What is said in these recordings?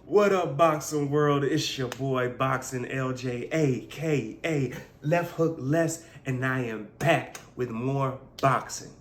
What up, boxing world? It's your boy, Boxing LJ, aka Left Hook Les, and I am back with more boxing.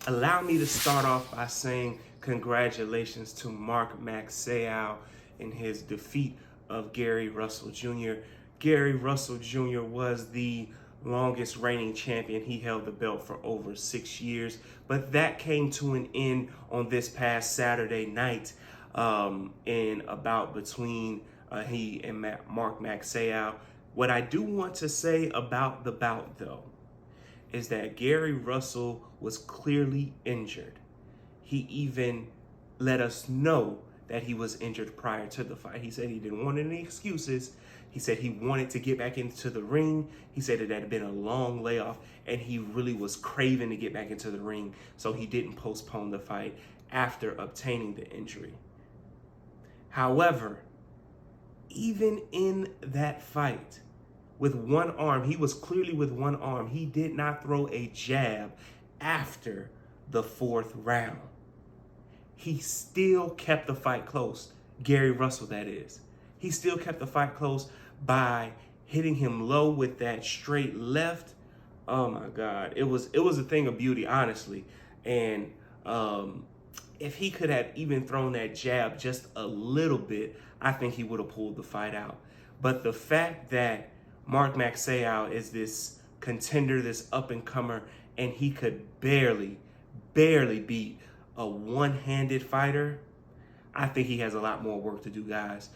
Allow me to start off by saying congratulations to Mark Magsayo in his defeat of Gary Russell Jr. Gary Russell Jr. was the longest reigning champion. He held the belt for over 6 years, but that came to an end on this past Saturday night. In a bout between he and Mark Magsayo. What I do want to say about the bout, though, is that Gary Russell was clearly injured. He even let us know that he was injured prior to the fight. He said he didn't want any excuses. He said he wanted to get back into the ring. He said it had been a long layoff, and he really was craving to get back into the ring, so he didn't postpone the fight after obtaining the injury. However, even in that fight, with one arm, he was clearly with one arm. He did not throw a jab after the fourth round. He still kept the fight close. Gary Russell, that is. He still kept the fight close by hitting him low with that straight left. Oh my God, it was a thing of beauty, honestly. And if he could have even thrown that jab just a little bit, I think he would have pulled the fight out. But the fact that Mark Magsayo is this contender, this up-and-comer, and he could barely beat a one-handed fighter, I think he has a lot more work to do, guys.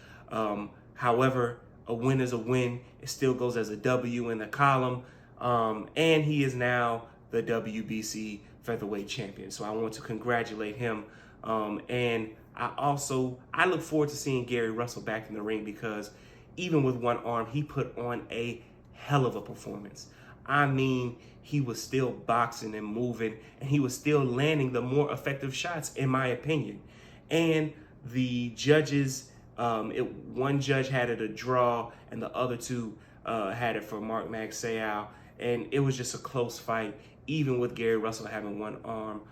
However, a win is a win. It still goes as a W in the column. And he is now the WBC featherweight champion. So I want to congratulate him. And I look forward to seeing Gary Russell back in the ring, because even with one arm, he put on a hell of a performance. I mean, he was still boxing and moving, and he was still landing the more effective shots, in my opinion. And the judges, one judge had it a draw, and the other two had it for Mark Magsayo. And it was just a close fight, even with Gary Russell having one arm.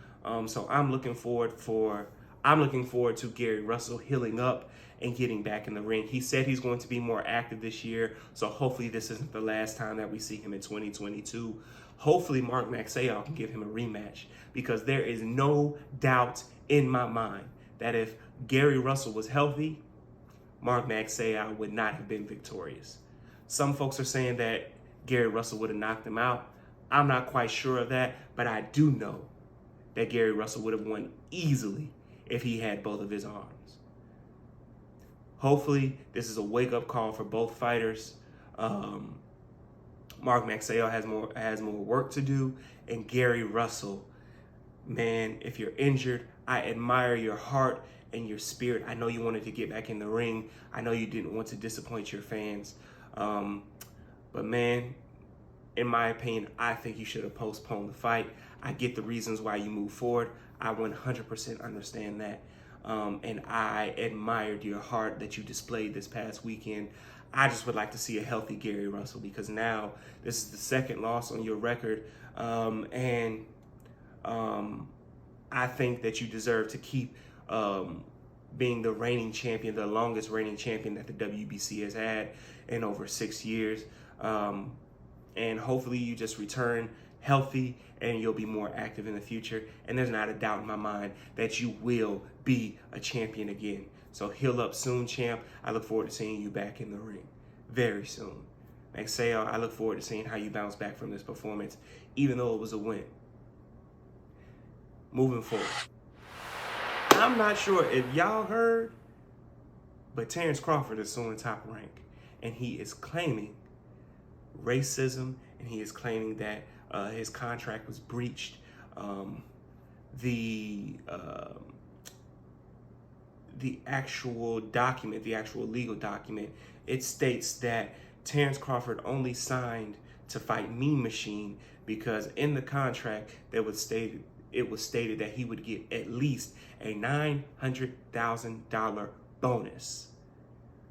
So I'm looking forward to Gary Russell healing up and getting back in the ring. He said he's going to be more active this year, so hopefully this isn't the last time that we see him in 2022. Hopefully Mark Magsayo can give him a rematch, because there is no doubt in my mind that if Gary Russell was healthy, Mark Magsayo would not have been victorious. Some folks are saying that Gary Russell would have knocked him out. I'm not quite sure of that, but I do know that Gary Russell would have won easily if he had both of his arms. Hopefully, this is a wake-up call for both fighters. Mark Magsayo has more work to do, and Gary Russell, man, if you're injured, I admire your heart and your spirit. I know you wanted to get back in the ring. I know you didn't want to disappoint your fans. But man, in my opinion, I think you should have postponed the fight. I get the reasons why you move forward. I 100% understand that. And I admired your heart that you displayed this past weekend. I just would like to see a healthy Gary Russell, because now this is the second loss on your record. And I think that you deserve to keep being the reigning champion, the longest reigning champion that the WBC has had in over 6 years. And hopefully you just return healthy and you'll be more active in the future. And there's not a doubt in my mind that you will be a champion again. So heal up soon, champ. I look forward to seeing you back in the ring very soon. Magsayo, I look forward to seeing how you bounce back from this performance, even though it was a win. Moving forward, I'm not sure if y'all heard, but Terrence Crawford is suing Top Rank, and he is claiming racism, and he is claiming that his contract was breached. The actual document, the actual legal document, it states that Terrence Crawford only signed to fight Mean Machine because in the contract it was stated that he would get at least a $900,000 bonus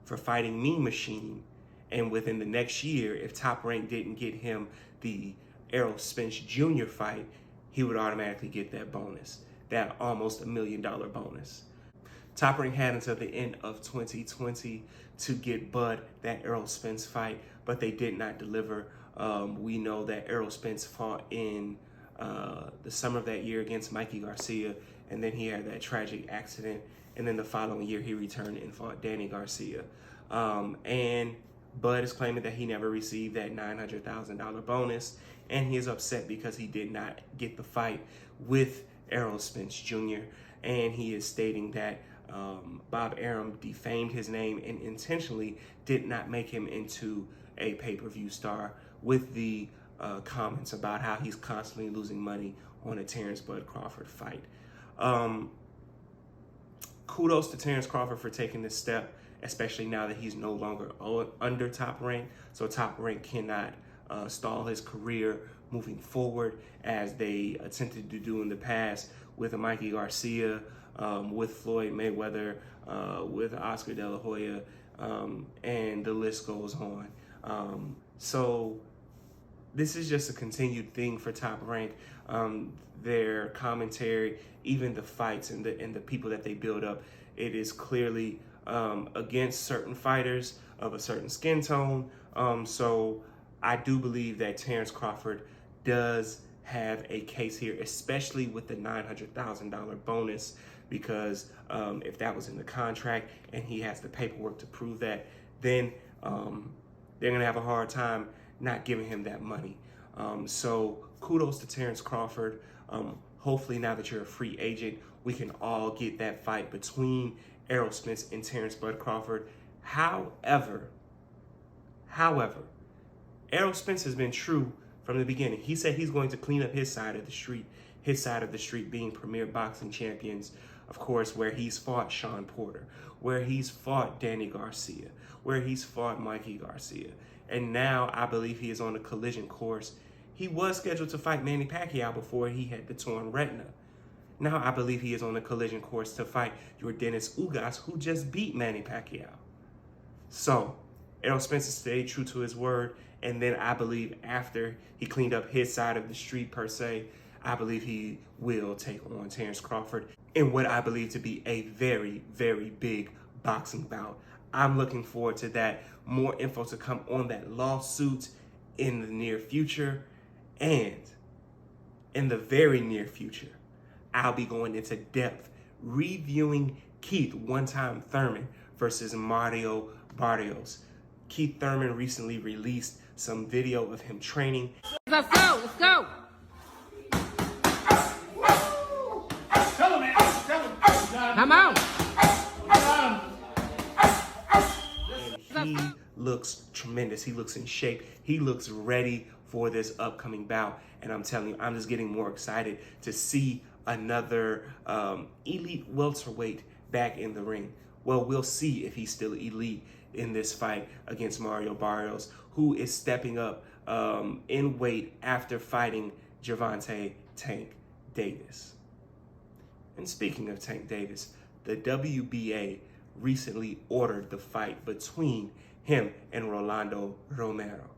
for fighting Mean Machine, and within the next year, if Top Rank didn't get him the Errol Spence Jr. fight, he would automatically get that bonus, that almost $1 million bonus. Top Rank had until the end of 2020 to get Bud that Errol Spence fight, but they did not deliver. We know that Errol Spence fought in the summer of that year against Mikey Garcia, and then he had that tragic accident, and then the following year he returned and fought Danny Garcia. And Bud is claiming that he never received that $900,000 bonus, and he is upset because he did not get the fight with Errol Spence Jr., and he is stating that Bob Arum defamed his name and intentionally did not make him into a pay-per-view star with the comments about how he's constantly losing money on a Terrence Bud Crawford fight. Kudos to Terrence Crawford for taking this step, especially now that he's no longer under Top Rank, so Top Rank cannot stall his career moving forward as they attempted to do in the past with Mikey Garcia, with Floyd Mayweather, with Oscar De La Hoya, and the list goes on. So this is just a continued thing for Top Rank. Their commentary, even the fights and the people that they build up, it is clearly against certain fighters of a certain skin tone. So I do believe that Terrence Crawford does have a case here, especially with the $900,000 bonus, because if that was in the contract and he has the paperwork to prove that, then they're gonna have a hard time not giving him that money. So kudos to Terrence Crawford. Hopefully now that you're a free agent, we can all get that fight between Errol Spence and Terrence Bud Crawford. However, Errol Spence has been true from the beginning. He said he's going to clean up his side of the street being Premier Boxing Champions, of course, where he's fought Sean Porter, where he's fought Danny Garcia, where he's fought Mikey Garcia. And now I believe he is on a collision course. He was scheduled to fight Manny Pacquiao before he had the torn retina. Now I believe he is on a collision course to fight your Dennis Ugas, who just beat Manny Pacquiao. So Errol Spence stayed true to his word. And then I believe after he cleaned up his side of the street, per se, I believe he will take on Terrence Crawford in what I believe to be a very, very big boxing bout. I'm looking forward to that. More info to come on that lawsuit in the near future. And in the very near future, I'll be going into depth reviewing Keith One-Time Thurman versus Mario Barrios. Keith Thurman recently released some video of him training. Let's go, let's go. Tell him, man. Tell him. Come on. And he looks tremendous. He looks in shape. He looks ready for this upcoming bout. And I'm telling you, I'm just getting more excited to see another elite welterweight back in the ring. Well, we'll see if he's still elite in this fight against Mario Barrios, who is stepping up in weight after fighting Gervonta Tank Davis. And speaking of Tank Davis, the WBA recently ordered the fight between him and Rolando Romero.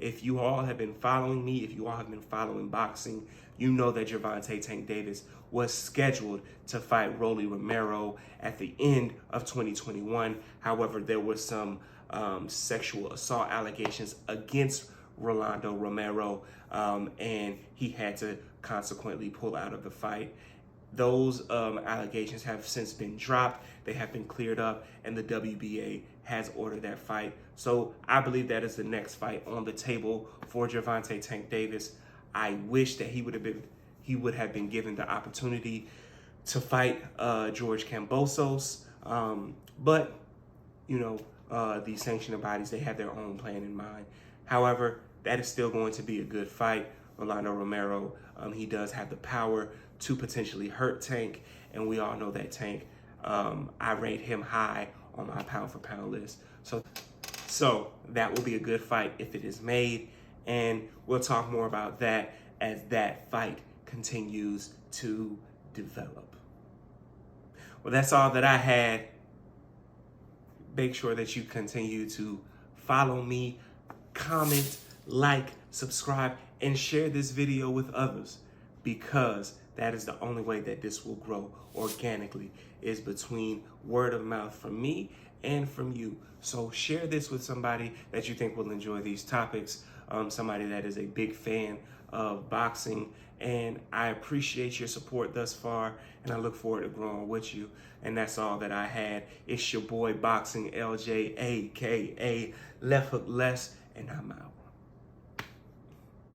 If you all have been following me, if you all have been following boxing, you know that Gervonta Tank Davis was scheduled to fight Rolly Romero at the end of 2021. However, there was some sexual assault allegations against Rolando Romero, and he had to consequently pull out of the fight. Those allegations have since been dropped. They have been cleared up, and the WBA has ordered that fight. So I believe that is the next fight on the table for Gervonta Tank Davis. I wish that he would have been given the opportunity to fight George Kambosos, but you know, the sanctioning bodies, they have their own plan in mind. However, that is still going to be a good fight. Rolando Romero, he does have the power to potentially hurt Tank, and we all know that Tank, I rate him high on my pound for pound list. So that will be a good fight if it is made, and we'll talk more about that as that fight continues to develop. Well, that's all that I had. Make sure that you continue to follow me, comment, like, subscribe, and share this video with others. because that is the only way that this will grow organically, is between word of mouth from me and from you. So share this with somebody that you think will enjoy these topics, somebody that is a big fan of boxing. And I appreciate your support thus far, and I look forward to growing with you. And that's all that I had. It's your boy Boxing LJ, aka Left Hook Less, and I'm out.